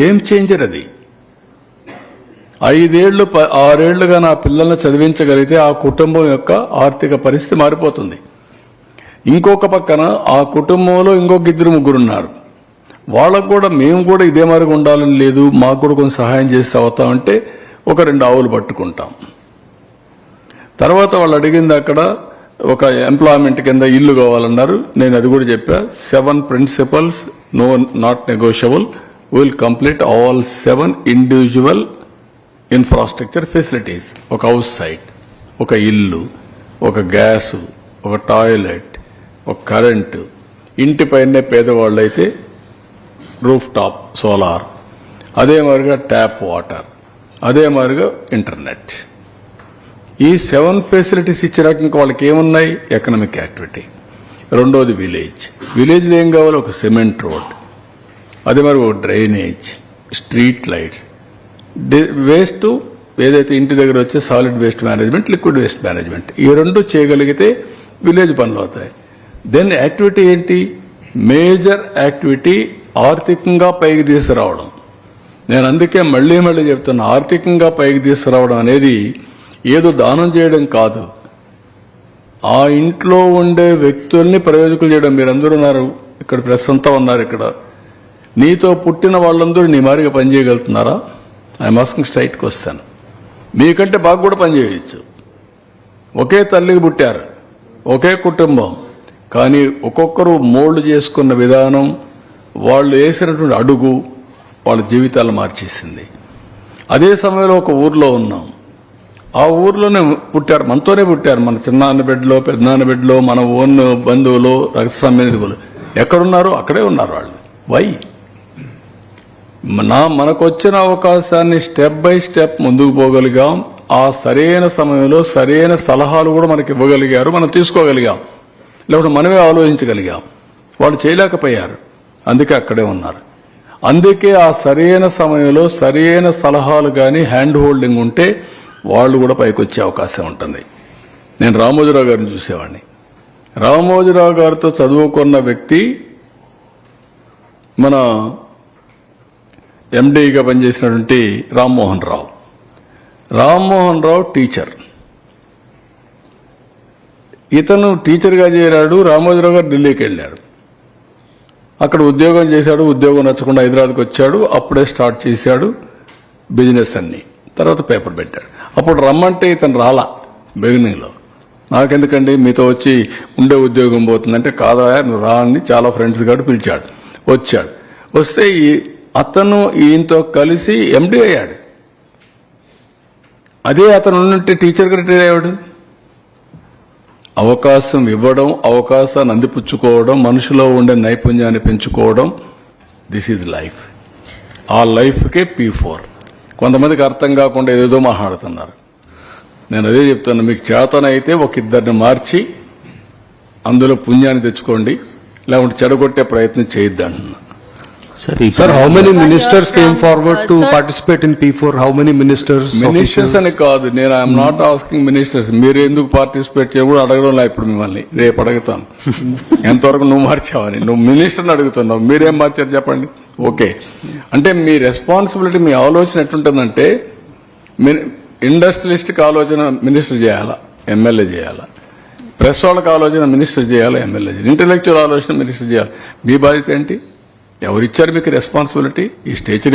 Game changer అది. 5 ఏళ్లు 6 ఏళ్లుగా నా పిల్లల్ని చదివించగలిగితే ఆ కుటుంబం యొక్క ఆర్థిక పరిస్థితి మారిపోతుంది. ఇంకొక పక్కన ఆ కుటుంబంలో ఇంకొక 2-3 ఉన్నారు. వాళ్ళకు కూడా మేము కూడా ఇదే మాదిరిగా ఉండాలని లేదు, మాకు కూడా కొంచెం సహాయం చేసి అవుతామంటే ఒక 2 ఆవులు పట్టుకుంటాం. తర్వాత వాళ్ళు అడిగింది అక్కడ ఒక ఎంప్లాయ్మెంట్ కింద ఇల్లు కావాలన్నారు. నేను అది కూడా చెప్పా. 7 principles not negotiable. Will complete all 7 individual infrastructure facilities. ఒక హౌస్ సైట్, ఒక ఇల్లు, ఒక గ్యాసు, ఒక టాయిలెట్, ఒక కరెంటు, ఇంటిపైనే పేదవాళ్ళు అయితే రూఫ్ టాప్ సోలార్, అదే మాదిరిగా ట్యాప్ వాటర్, అదే మాదిరిగా ఇంటర్నెట్. ఈ 7 ఫెసిలిటీస్ ఇచ్చినాక ఇంకా వాళ్ళకి ఏమున్నాయి? Economic activity. రెండోది విలేజ్లో ఏం కావాలి? ఒక సిమెంట్ రోడ్, అదే మరి ఒక డ్రైనేజ్, స్ట్రీట్ లైట్స్, వేస్ట్ ఏదైతే ఇంటి దగ్గర వచ్చే solid waste management, liquid waste management, ఈ 2 చేయగలిగితే విలేజ్ పనులు అవుతాయి. దెన్ యాక్టివిటీ ఏంటి? మేజర్ యాక్టివిటీ ఆర్థికంగా పైకి తీసుకురావడం. నేను అందుకే మళ్లీ చెప్తున్నా, ఆర్థికంగా పైకి తీసుకురావడం అనేది ఏదో దానం చేయడం కాదు, ఆ ఇంట్లో ఉండే వ్యక్తుల్ని ప్రయోజకులు చేయడం. మీరందరూ ఉన్నారు ఇక్కడ, ప్రెస్ అంతా ఉన్నారు ఇక్కడ. నీతో పుట్టిన వాళ్ళందరూ నీ మారిగా పనిచేయగలుగుతున్నారా? I'm asking straight question. మీకంటే బాగా కూడా పనిచేయచ్చు. ఒకే తల్లికి పుట్టారు, ఒకే కుటుంబం, కానీ ఒక్కొక్కరు మోల్డ్ చేసుకున్న విధానం, వాళ్ళు వేసినటువంటి అడుగు వాళ్ళ జీవితాలు మార్చేసింది. అదే సమయంలో ఒక ఊర్లో ఉన్నాం, ఆ ఊర్లోనే పుట్టారు, మనతోనే పుట్టారు, మన చిన్నాన్న బిడ్డలో పెద్దనాన్న బిడ్డలో, మన ఓన్ బంధువులు, రక్త సంబంధికులు ఎక్కడున్నారు? అక్కడే ఉన్నారు వాళ్ళు. వై? మనకు వచ్చిన అవకాశాన్ని స్టెప్ బై స్టెప్ ముందుకు పోగలిగాం. ఆ సరైన సమయంలో సరైన సలహాలు కూడా మనకి ఇవ్వగలిగారు, మనం తీసుకోగలిగాం, లేకపోతే మనమే ఆలోచించగలిగాం. వాళ్ళు చేయలేకపోయారు, అందుకే అక్కడే ఉన్నారు. అందుకే ఆ సరైన సమయంలో సరైన సలహాలు కానీ హ్యాండ్ హోల్డింగ్ ఉంటే వాళ్ళు కూడా పైకి వచ్చే అవకాశం ఉంటుంది. నేను రామోజీరావు గారిని చూసేవాడిని. రామోజీరావు గారితో చదువుకున్న వ్యక్తి మన ఎండీగా పనిచేసినటువంటి రామ్మోహన్ రావు. రామ్మోహన్ రావు టీచర్. ఇతను టీచర్గా చేరాడు. రామోజీరావు గారు ఢిల్లీకి వెళ్ళారు, అక్కడ ఉద్యోగం చేశాడు. ఉద్యోగం నచ్చకుండా హైదరాబాద్కి వచ్చాడు. అప్పుడే స్టార్ట్ చేశాడు బిజినెస్ అన్ని. తర్వాత పేపర్ పెట్టాడు. అప్పుడు రమ్మంటే ఇతను రాలా బిగినింగ్లో. నాకెందుకండి, మీతో వచ్చి ఉండే ఉద్యోగం పోతుందంటే, కాదా నువ్వు రా అని చాలా ఫ్రెండ్స్ గారు పిలిచాడు. వచ్చాడు. వస్తే అతను ఈయనతో కలిసి ఎండీ అయ్యాడు. అదే అతను ఉన్నట్టు టీచర్గా రిటైర్ అయ్యాడు. అవకాశం ఇవ్వడం, అవకాశాన్ని అందిపుచ్చుకోవడం, మనుషులో ఉండే నైపుణ్యాన్ని పెంచుకోవడం, దిస్ ఈజ్ లైఫ్. ఆ లైఫ్కే P4. కొంతమందికి అర్థం కాకుండా ఏదేదో మాట్లాడుతున్నారు. నేను అదే చెప్తాను, మీకు చేతనైతే ఒక 2 మార్చి అందులో పుణ్యాన్ని తెచ్చుకోండి, లేకుంటే చెడగొట్టే ప్రయత్నం చేయొద్దంటున్నా. Sir, how many ministers came forward to participate in P4? How many ministers? Ministers అని కాదు, నేను ఐఎమ్ నాట్ ఆస్కింగ్ మినిస్టర్స్. మీరు ఎందుకు పార్టిసిపేట్ చేయ కూడా అడగడం లే. ఇప్పుడు మిమ్మల్ని రేపు అడుగుతాను, ఎంతవరకు నువ్వు మార్చావని. నువ్వు మినిస్టర్ని అడుగుతున్నావు, మీరేం మార్చారు చెప్పండి. ఓకే, అంటే మీ రెస్పాన్సిబిలిటీ, మీ ఆలోచన ఎట్లుంటుందంటే, ఇండస్ట్రియలిస్ట్కి ఆలోచన మినిస్టర్ చేయాలా, ఎమ్మెల్యే చేయాలా. ప్రెస్ వాళ్ళకి ఆలోచన మినిస్టర్ చేయాలా, ఎమ్మెల్యే చేయాలి. ఇంటలెక్చువల్ ఆలోచన మినిస్టర్ చేయాలి. మీ బాధ్యత ఏంటి? ఎవరిచ్చారు మీకు రెస్పాన్సిబిలిటీ? ఈ స్టేచర్